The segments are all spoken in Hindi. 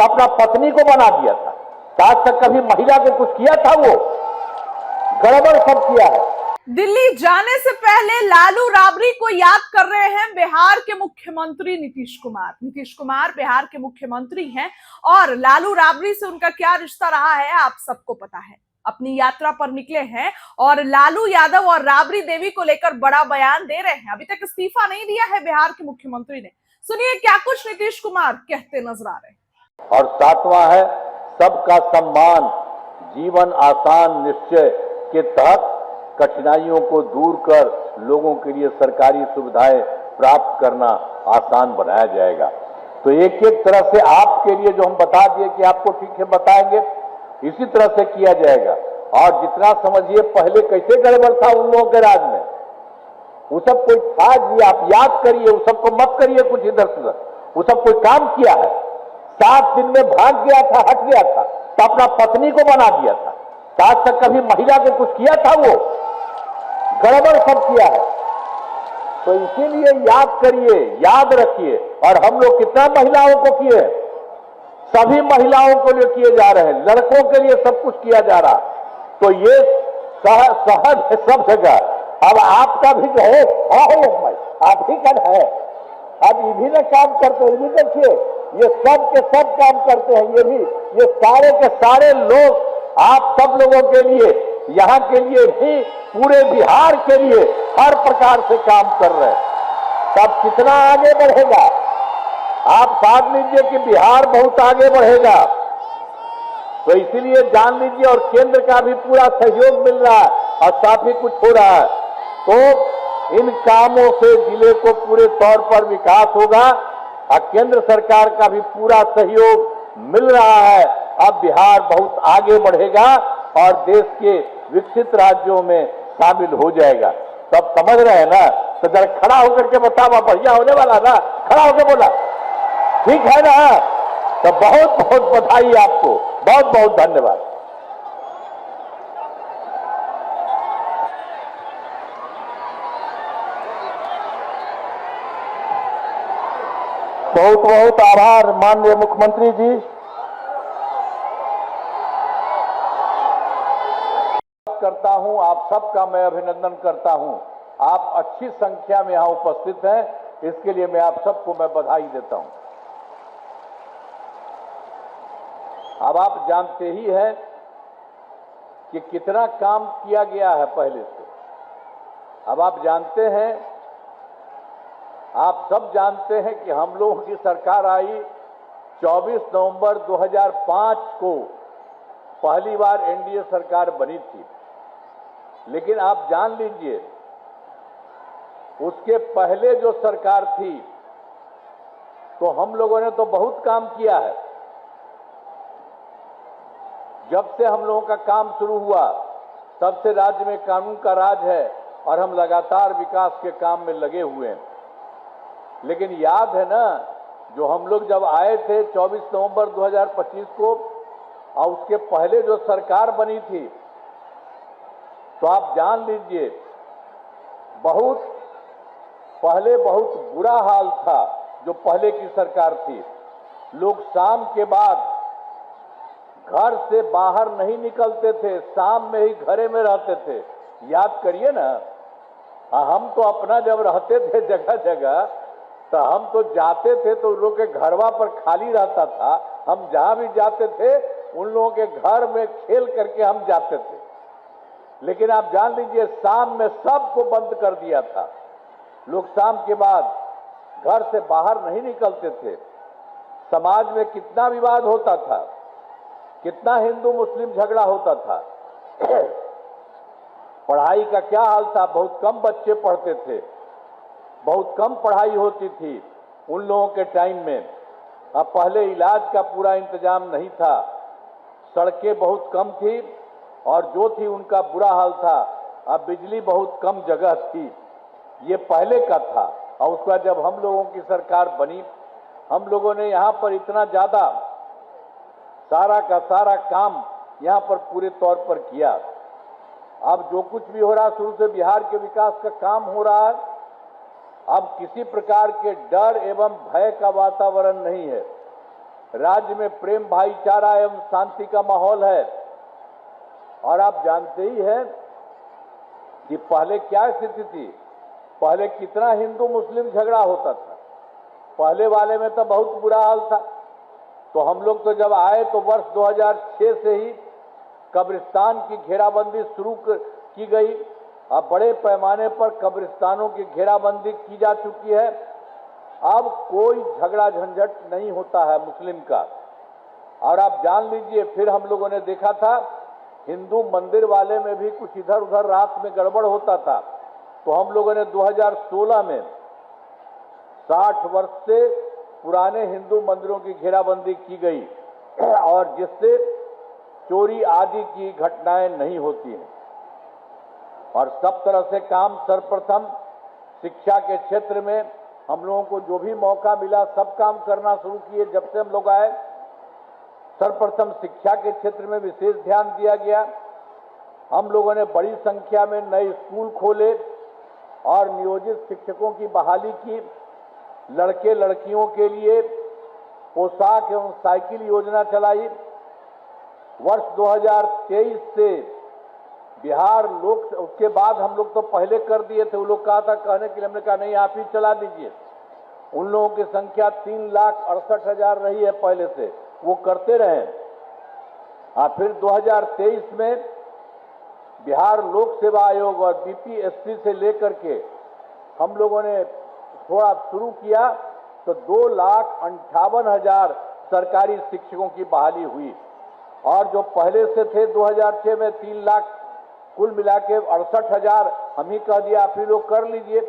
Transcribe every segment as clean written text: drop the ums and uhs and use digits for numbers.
तो अपना पत्नी को बना दिया था। आज तक कभी महिला को कुछ किया था? वो गड़बड़ सब किया है। दिल्ली जाने से पहले लालू राबड़ी को याद कर रहे हैं बिहार के मुख्यमंत्री नीतीश कुमार। नीतीश कुमार बिहार के मुख्यमंत्री हैं और लालू राबड़ी से उनका क्या रिश्ता रहा है आप सबको पता है। अपनी यात्रा पर निकले हैं और लालू यादव और राबड़ी देवी को लेकर बड़ा बयान दे रहे हैं। अभी तक इस्तीफा नहीं दिया है बिहार के मुख्यमंत्री ने। सुनिए क्या कुछ नीतीश कुमार कहते नजर आ रहे हैं। और सातवां है सबका सम्मान, जीवन आसान निश्चय के तहत कठिनाइयों को दूर कर लोगों के लिए सरकारी सुविधाएं प्राप्त करना आसान बनाया जाएगा। तो एक एक तरह से आपके लिए जो हम बता दिए कि आपको ठीक है बताएंगे, इसी तरह से किया जाएगा। और जितना समझिए पहले कैसे गड़बड़ था उन लोगों के राज में, वो सब कोई था जी, आप याद करिए, वो सबको मत करिए कुछ इधर से उधर। वो सब कोई काम किया है, 7 दिन में भाग गया था, हट गया था, तो अपना पत्नी को बना दिया था। आज तक कभी महिला को कुछ किया था? वो गड़बड़ सब किया है। तो इसीलिए याद करिए, याद रखिए। और हम लोग कितना महिलाओं को किए, सभी महिलाओं को लिए किए जा रहे हैं, लड़कों के लिए सब कुछ किया जा रहा। तो ये सहज है सब जगह। अब आपका भी जो है आप ही का है। अब ये भी ना काम करते हैं, ये देखिए ये सब के सब काम करते हैं। ये सारे के सारे लोग आप सब लोगों के लिए, यहाँ के लिए भी, पूरे बिहार के लिए हर प्रकार से काम कर रहे हैं। तब कितना आगे बढ़ेगा आप साथ लीजिए कि बिहार बहुत आगे बढ़ेगा। तो इसीलिए जान लीजिए, और केंद्र का भी पूरा सहयोग मिल रहा है और काफी कुछ हो रहा है। तो इन कामों से जिले को पूरे तौर पर विकास होगा और केंद्र सरकार का भी पूरा सहयोग मिल रहा है। अब बिहार बहुत आगे बढ़ेगा और देश के विकसित राज्यों में शामिल हो जाएगा। तो अब समझ रहे हैं ना? तो जरा खड़ा होकर के बताओ, बढ़िया होने वाला ना? खड़ा होकर बोला ठीक है ना? तो बहुत बहुत बधाई आपको, बहुत बहुत धन्यवाद। बहुत बहुत आभार माननीय मुख्यमंत्री जी। करता हूं, आप सबका मैं अभिनंदन करता हूं। आप अच्छी संख्या में यहां उपस्थित हैं, इसके लिए मैं आप सबको मैं बधाई देता हूं। अब आप जानते ही हैं कि कितना काम किया गया है पहले से। अब आप जानते हैं, आप सब जानते हैं कि हम लोगों की सरकार आई 24 नवंबर 2005 को, पहली बार एनडीए सरकार बनी थी। लेकिन आप जान लीजिए उसके पहले जो सरकार थी तो हम लोगों ने तो बहुत काम किया है। जब से हम लोगों का काम शुरू हुआ तब से राज्य में कानून का राज है और हम लगातार विकास के काम में लगे हुए हैं। लेकिन याद है ना, जो हम लोग जब आए थे 24 नवंबर 2025 को और उसके पहले जो सरकार बनी थी, तो आप जान लीजिए बहुत पहले बहुत बुरा हाल था। जो पहले की सरकार थी, लोग शाम के बाद घर से बाहर नहीं निकलते थे, शाम में ही घरे में रहते थे। याद करिए ना, हम तो अपना जब रहते थे जगह जगह, तो हम तो जाते थे तो उन लोगों के घरवा पर खाली रहता था। हम जहां भी जाते थे उन लोगों के घर में खेल करके हम जाते थे। लेकिन आप जान लीजिए शाम में सबको बंद कर दिया था। लोग शाम के बाद घर से बाहर नहीं निकलते थे। समाज में कितना विवाद होता था, कितना हिंदू मुस्लिम झगड़ा होता था। पढ़ाई का क्या हाल था, बहुत कम बच्चे पढ़ते थे, बहुत कम पढ़ाई होती थी उन लोगों के टाइम में। अब पहले इलाज का पूरा इंतजाम नहीं था, सड़कें बहुत कम थी और जो थी उनका बुरा हाल था। अब बिजली बहुत कम जगह थी, ये पहले का था। और उसके बाद जब हम लोगों की सरकार बनी, हम लोगों ने यहाँ पर इतना ज्यादा सारा का सारा काम यहाँ पर पूरे तौर पर किया। अब जो कुछ भी हो रहा, शुरू से बिहार के विकास का काम हो रहा है। अब किसी प्रकार के डर एवं भय का वातावरण नहीं है। राज्य में प्रेम, भाईचारा एवं शांति का माहौल है। और आप जानते ही हैं कि पहले क्या स्थिति थी। पहले कितना हिंदू मुस्लिम झगड़ा होता था। पहले वाले में तो बहुत बुरा हाल था। तो हम लोग तो जब आए तो वर्ष 2006 से ही कब्रिस्तान की घेराबंदी शुरू की गई। अब बड़े पैमाने पर कब्रिस्तानों की घेराबंदी की जा चुकी है। अब कोई झगड़ा झंझट नहीं होता है मुस्लिम का। और आप जान लीजिए, फिर हम लोगों ने देखा था हिंदू मंदिर वाले में भी कुछ इधर उधर रात में गड़बड़ होता था। तो हम लोगों ने 2016 में 60 वर्ष से पुराने हिंदू मंदिरों की घेराबंदी की गई और जिससे चोरी आदि की घटनाएं नहीं होती हैं। और सब तरह से काम सर्वप्रथम शिक्षा के क्षेत्र में हम लोगों को जो भी मौका मिला सब काम करना शुरू किए। जब से हम लोग आए सर्वप्रथम शिक्षा के क्षेत्र में विशेष ध्यान दिया गया। हम लोगों ने बड़ी संख्या में नए स्कूल खोले और नियोजित शिक्षकों की बहाली की। लड़के लड़कियों के लिए पोशाक एवं साइकिल योजना चलाई। वर्ष 2023 से बिहार लोक, उसके बाद हम लोग तो पहले कर दिए थे। वो लोग कहा था कहने के लिए, हमने कहा नहीं आप ही चला दीजिए। उन लोगों की संख्या 3,68,000 रही है पहले से, वो करते रहे। फिर 2023 में बिहार लोक सेवा आयोग और बीपीएससी से लेकर के हम लोगों ने थोड़ा शुरू किया तो 2,58,000 सरकारी शिक्षकों की बहाली हुई। और जो पहले से थे 2006 में 3 लाख, कुल मिला के 68,000 हम ही कह दिया आप ही लोग कर लीजिए।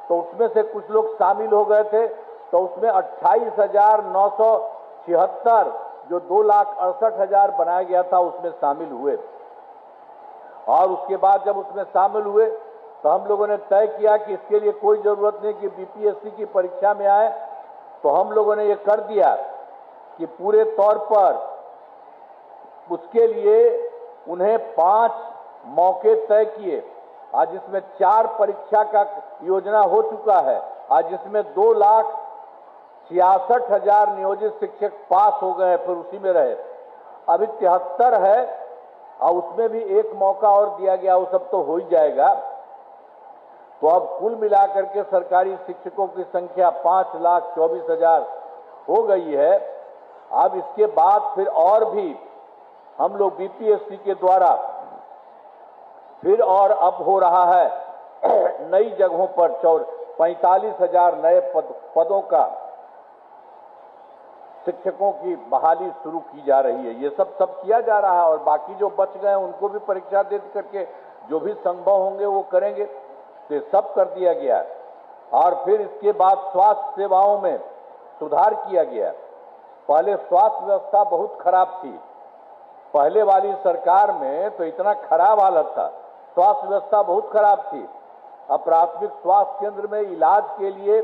तो उसमें से कुछ लोग शामिल हो गए थे। तो उसमें 28,976 जो 2,68,000 बनाया गया था उसमें शामिल हुए। और उसके बाद जब उसमें शामिल हुए तो हम लोगों ने तय किया कि इसके लिए कोई जरूरत नहीं कि बीपीएससी की परीक्षा में आए। तो हम लोगों ने ये कर दिया कि पूरे तौर पर उसके लिए उन्हें 5 मौके तय किए। आज इसमें 4 परीक्षा का योजना हो चुका है। आज इसमें 2,66,000 नियोजित शिक्षक पास हो गए, फिर उसी में रहे। अभी 73 है और उसमें भी 1 मौका और दिया गया, वो सब तो हो ही जाएगा। तो अब कुल मिलाकर के सरकारी शिक्षकों की संख्या 5,24,000 हो गई है। अब इसके बाद फिर और भी हम लोग बीपीएससी के द्वारा फिर और अब हो रहा है नई जगहों पर 45,000 नए पदों का शिक्षकों की बहाली शुरू की जा रही है। ये सब किया जा रहा है और बाकी जो बच गए उनको भी परीक्षा दे करके जो भी संभव होंगे वो करेंगे। तो सब कर दिया गया। और फिर इसके बाद स्वास्थ्य सेवाओं में सुधार किया गया। पहले स्वास्थ्य व्यवस्था बहुत खराब थी। पहले वाली सरकार में तो इतना खराब हालत था, स्वास्थ्य व्यवस्था बहुत खराब थी। अब प्राथमिक स्वास्थ्य केंद्र में इलाज के लिए